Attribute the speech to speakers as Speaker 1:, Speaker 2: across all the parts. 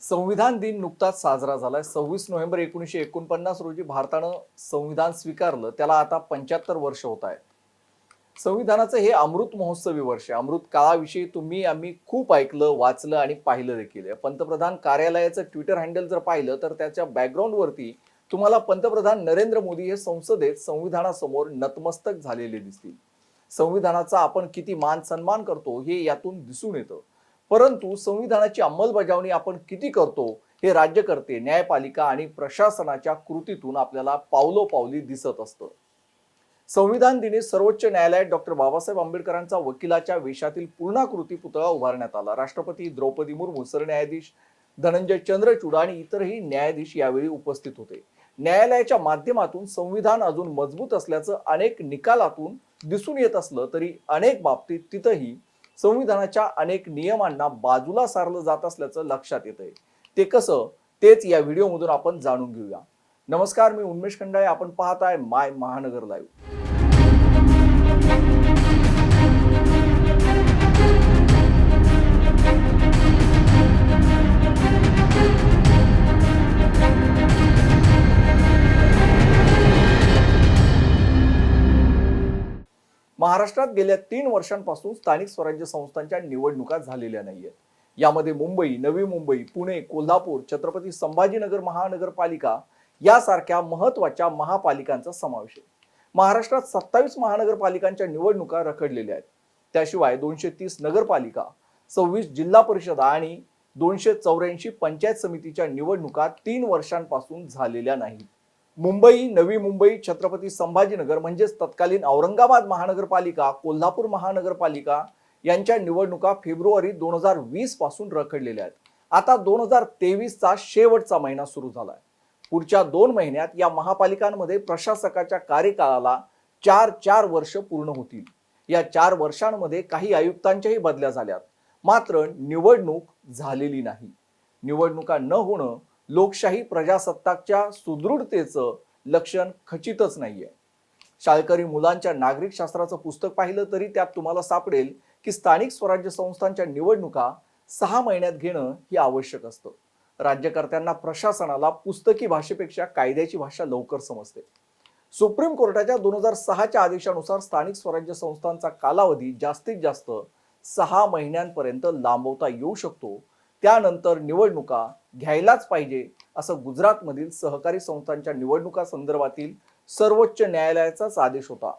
Speaker 1: संविधान दिन नुकताच साजरा झालाय। 26 नोव्हेंबर 1949 रोजी भारतानं संविधान स्वीकारलं, त्याला आता 75 वर्ष होत आहेत। संविधानाचं हे अमृत महोत्सवी वर्ष आहे। अमृत काळाविषयी तुम्ही आम्ही खूप ऐकलं, वाचलं आणि पाहिलं देखील। पंतप्रधान कार्यालयाचं ट्विटर हँडल जर पाहिलं तर त्याच्या बॅकग्राऊंडवरती तुम्हाला पंतप्रधान नरेंद्र मोदी हे संसदेत संविधानासमोर नतमस्तक झालेले दिसतील। संविधानाचा आपण किती मान सन्मान करतो हे यातून दिसून येतं। परंतु संविधानाची अंमलबजावणी आपण किती करतो हे राज्यकर्ते, न्यायपालिका आणि प्रशासनाच्या कृतीतून आपल्याला पावलोपावली दिसत असतं। संविधान दिनी सर्वोच्च न्यायालयात डॉक्टर बाबासाहेब आंबेडकरांचा वकिलाच्या वेशातील पूर्णाकृती पुतळा उभारण्यात आला। राष्ट्रपती द्रौपदी मुर्मू, सरन्यायाधीश धनंजय चंद्रचूड आणि इतरही न्यायाधीश यावेळी उपस्थित होते। न्यायालयाच्या माध्यमातून संविधान अजून मजबूत असल्याचं अनेक निकालातून दिसून येत असलं तरी अनेक बाबतीत तिथंही संविधानाच्या अनेक नियमांना बाजूला सारलं जात असल्याचं लक्षात येतंय। ते कसं, तेच या व्हिडिओमधून आपण जाणून घेऊया। नमस्कार, मी उन्मेष खंडाळे, आपण पाहताय माय महानगर लाईव्ह। महाराष्ट्रात गेल्या 3 वर्षांपासून स्थानिक स्वराज्य संस्थांच्या निवडणुका झालेल्या नाहीयेत। यामध्ये मुंबई, नवी मुंबई, पुणे, कोल्हापूर, छत्रपती संभाजीनगर महानगरपालिका यासारख्या महत्त्वाच्या महापालिकांचा समावेश आहे। महाराष्ट्रात 27 महानगरपालिकांच्या निवडणुका रखडलेल्या आहेत। त्याशिवाय 230 नगरपालिका, 26 जिल्हा परिषदा आणि 284 पंचायत समितीच्या निवडणुका 3 वर्षांपासून झालेल्या नाहीत। मुंबई, नवी मुंबई, छत्रपती संभाजीनगर म्हणजेच तत्कालीन औरंगाबाद महानगरपालिका, कोल्हापूर महानगरपालिका यांच्या निवडणुका फेब्रुवारी 2020 पासून रखडलेल्या आहेत। आता 2023 चा शेवटचा महिना सुरू झालाय। पुढच्या 2 महिन्यात या महापालिकांमध्ये प्रशासकाच्या कार्यकाळाला 4 वर्ष पूर्ण होतील। या 4 वर्षांमध्ये काही आयुक्तांच्याही बदल्या झाल्यात, मात्र निवडणूक झालेली नाही। निवडणुका न होणं लोकशाही प्रजासत्ताकच्या सुदृढतेचं लक्षण खचितच नाहीये। शाळकरी मुलांच्या नागरिक शास्त्राचं पुस्तक पाहिलं तरी त्यात तुम्हाला सापडेल की स्थानिक स्वराज्य संस्थांच्या निवडणुका 6 महिन्यात घेणं ही आवश्यक असतं। राज्यकर्त्यांना, प्रशासनाला पुस्तकी भाषेपेक्षा कायद्याची भाषा लवकर समजते। सुप्रीम कोर्टाच्या 2006 च्या आदेशानुसार स्थानिक स्वराज्य संस्थांचा कालावधी जास्तीत जास्त 6 महिन्यांपर्यंत लांबवता येऊ शकतो। त्यानंतर निवडणुका घ्यायलाच पाहिजे असं गुजरातमधील सहकारी संस्थांच्या निवडणुका संदर्भातील सर्वोच्च न्यायालयाचाच आदेश होता।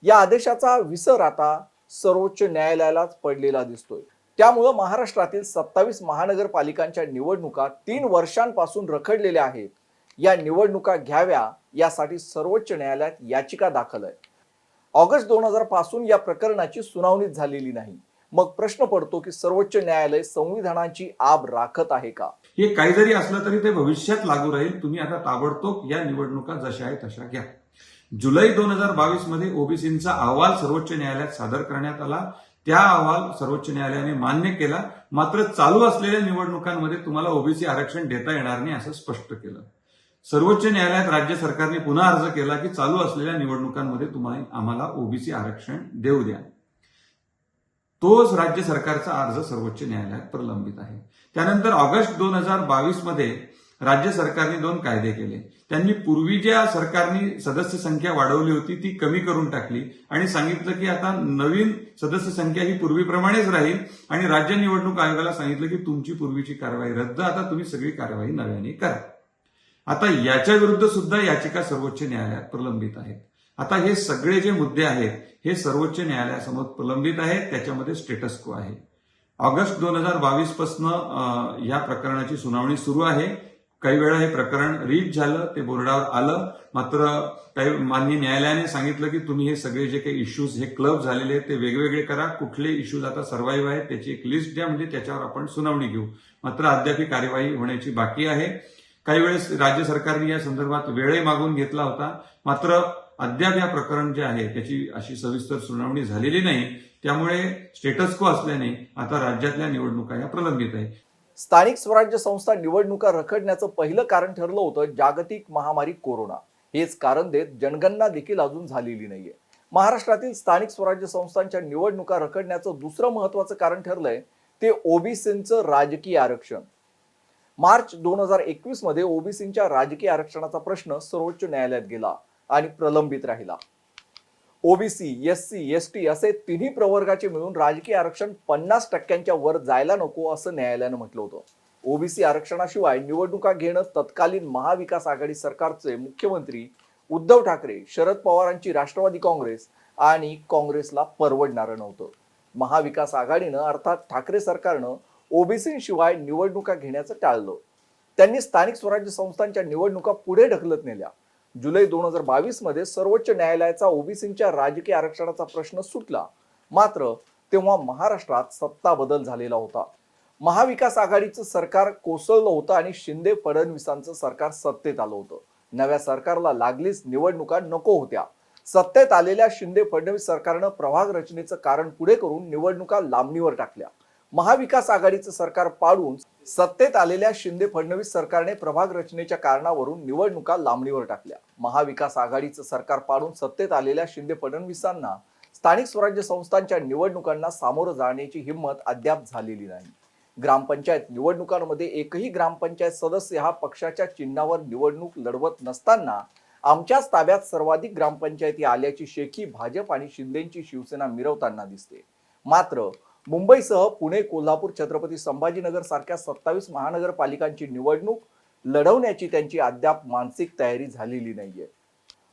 Speaker 1: या आदेशाचा विसर आता सर्वोच्च न्यायालयालाच पडलेला दिसतोय। त्यामुळे महाराष्ट्रातील 27 महानगरपालिकांच्या निवडणुका 3 वर्षांपासून रखडलेल्या आहेत। या निवडणुका घ्याव्या यासाठी सर्वोच्च न्यायालयात याचिका दाखल आहे। ऑगस्ट 2000 पासून या प्रकरणाची सुनावणी झालेली नाही। मग प्रश्न पडतो की सर्वोच्च न्यायालय संविधानाची आब राखत आहे का?
Speaker 2: हे काही जरी असलं तरी ते भविष्यात लागू राहील। तुम्ही आता ताबडतोब या निवडणुका जशा आहे तशा घ्या। जुलै 2022 मध्ये ओबीसींचा अहवाल सर्वोच्च न्यायालयात सादर करण्यात आला। त्या अहवाल सर्वोच्च न्यायालयाने मान्य केला, मात्र चालू असलेल्या निवडणुकांमध्ये तुम्हाला ओबीसी आरक्षण देता येणार नाही असं स्पष्ट केलं। सर्वोच्च न्यायालयात राज्य सरकारने पुन्हा अर्ज केला की चालू असलेल्या निवडणुकांमध्ये तुम्हाला आम्हाला ओबीसी आरक्षण देऊ द्या। तोच राज्य सरकारचा अर्ज सर्वोच्च न्यायालयात प्रलंबित आहे। त्यानंतर ऑगस्ट 2022 मध्ये राज्य सरकारने 2 कायदे केले। त्यांनी पूर्वी ज्या सरकारने सदस्य संख्या वाढवली होती ती कमी करून टाकली आणि सांगितलं की आता नवीन सदस्य संख्या ही पूर्वीप्रमाणेच राहील आणि राज्य निवडणूक आयोगाला सांगितलं की तुमची पूर्वीची कारवाई रद्द, आता तुम्ही सगळी कारवाई नव्याने करा। आता याच्या विरुद्ध सुद्धा याचिका सर्वोच्च न्यायालयात प्रलंबित आहेत। आता हे सगळे जे मुद्दे आहेत हे सर्वोच्च न्यायालयासमोर प्रलंबित आहेत। त्याच्यामध्ये स्टेटस को आहे। ऑगस्ट 2022 पासून या प्रकरणाची सुनावणी सुरू आहे। काही वेळा हे प्रकरण रीच झालं, ते बोर्डावर आलं, मात्र काही माननीय न्यायालयाने सांगितलं की तुम्ही हे सगळे जे काही इश्यूज हे क्लब झालेले आहेत ते वेगवेगळे करा। कुठले इश्यूज आता सर्व्हाइव्ह आहेत त्याची एक लिस्ट द्या, म्हणजे त्याच्यावर आपण सुनावणी घेऊ। मात्र अद्याप कार्यवाही होण्याची बाकी आहे। काही वेळेस राज्य सरकारने या संदर्भात वेळही मागून घेतला होता, मात्र अद्याप या प्रकरण जे आहे त्याची अशी सविस्तर सुनावणी झालेली नाही। त्यामुळे स्टेटस को असल्याने आता राज्यातल्या निवडणुका या प्रलंबित आहेत।
Speaker 1: स्थानिक स्वराज्य संस्था निवडणुका रखडण्याचं पहिलं कारण ठरलं होतं जागतिक महामारी कोरोना। हेच कारण देत जनगणना देखील अजून झालेली नाहीये। महाराष्ट्रातील स्थानिक स्वराज्य संस्थांच्या निवडणुका रखडण्याचं दुसरं महत्त्वाचं कारण ठरलंय ते ओबीसींचं राजकीय आरक्षण। मार्च 2021 मध्ये ओबीसींच्या राजकीय आरक्षणाचा प्रश्न सर्वोच्च न्यायालयात गेला आणि प्रलंबित राहिला. ओबीसी, एससी, एसटी असे तिन्ही प्रवर्गाचे मिळून राजकीय आरक्षण 50% वर जायला नको असं न्यायालयानं म्हटलं होतं. ओबीसी आरक्षणाशिवाय निवडणुका घेणं तत्कालीन महाविकास आघाडी सरकारचे मुख्यमंत्री उद्धव ठाकरे, शरद पवारांची राष्ट्रवादी काँग्रेस आणि काँग्रेसला परवडणारं नव्हतं. महाविकास आघाडीनं अर्थात ठाकरे सरकारनं ओबीसीशिवाय निवडणुका घेण्याचं टाळलं. त्यांनी स्थानिक स्वराज्य संस्थांच्या निवडणुका पुढे ढकलत नेल्या. जुलै 2022 मध्ये सर्वोच्च न्यायालयाचा ओबीसींच्या राजकीय आरक्षणाचा प्रश्न सुटला. मात्र तेव्हा महाराष्ट्रात सत्ता बदल झालेला होता. महाविकास आघाडीचं सरकार कोसळलं होतं आणि शिंदे फडणवीसांचं सरकार सत्तेत आलं होतं. नव्या सरकारला लागलीच निवडणुका नको होत्या. सत्तेत आलेल्या शिंदे फडणवीस सरकारनं प्रभाग रचनेचं कारण पुढे करून निवडणुका लांबणीवर टाकल्या. महाविकास आघाडीचं सरकार पाडून सत्तेत आलेल्या शिंदे फडणवीस सरकारने प्रभाग रचनेच्या कारणावरून निवडणुका लांबणीवर टाकल्या. महाविकास आघाडीचं सरकार पाडून सत्तेत आलेल्या शिंदे फडणवीसांना स्थानिक स्वराज्य संस्थांच्या निवडणुकांना सामोरं जाण्याची हिंमत अद्याप झालेली नाही. ग्रामपंचायत निवडणुकांमध्ये एकही ग्रामपंचायत सदस्य हा पक्षाच्या चिन्हावर निवडणूक लढवत नसताना आमच्याच ताब्यात सर्वाधिक ग्रामपंचायती आल्याची शेखी भाजप आणि शिंदेची शिवसेना मिरवताना दिसते. मात्र मुंबईसह पुणे, कोल्हापूर, छत्रपती संभाजीनगर सारख्या 27 महानगरपालिकांची निवडणूक लढवण्याची त्यांची अद्याप मानसिक तयारी झालेली नाहीये.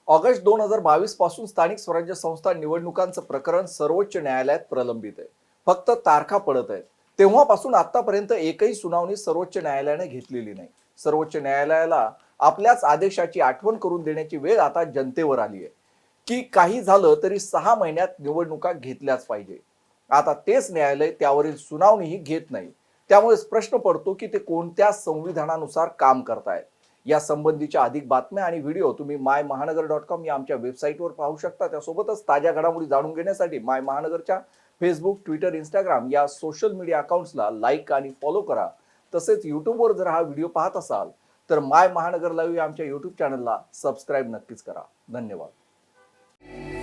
Speaker 1: ऑगस्ट 2022 पासून स्थानिक स्वराज्य संस्था निवडणुकांचं प्रकरण सर्वोच्च न्यायालयात प्रलंबित आहे. फक्त तारखा पडत आहेत. तेव्हापासून आतापर्यंत एकही सुनावणी सर्वोच्च न्यायालयाने घेतलेली नाही. सर्वोच्च न्यायालयाला आपल्याच आदेशाची आठवण करून देण्याची वेळ आता जनतेवर आली आहे की काही झालं तरी 6 महिन्यात निवडणुका घेतल्याच पाहिजे. आता तेच न्यायालय त्यावरील सुनावणीही घेत नाही. त्यामुळे प्रश्न पडतो की ते कोणत्या संविधानानुसार काम करतायत. या संबंधीच्या अधिक बातम्या आणि व्हिडिओ तुम्ही mymahanagar.com या आमच्या वेबसाईटवर पाहू शकता. त्यासोबतच ताज्या घडामोडी जाणून घेण्यासाठी माय महानगरच्या फेसबुक, ट्विटर, इंस्टाग्राम या सोशल मीडिया अकाउंट्सला लाईक आणि फॉलो करा. तसेच यूट्यूबवर जर हा व्हिडिओ पाहत असाल तर माय महानगर लाईव्ह या आमच्या यूट्यूब चॅनलला सबस्क्राईब नक्कीच करा. धन्यवाद.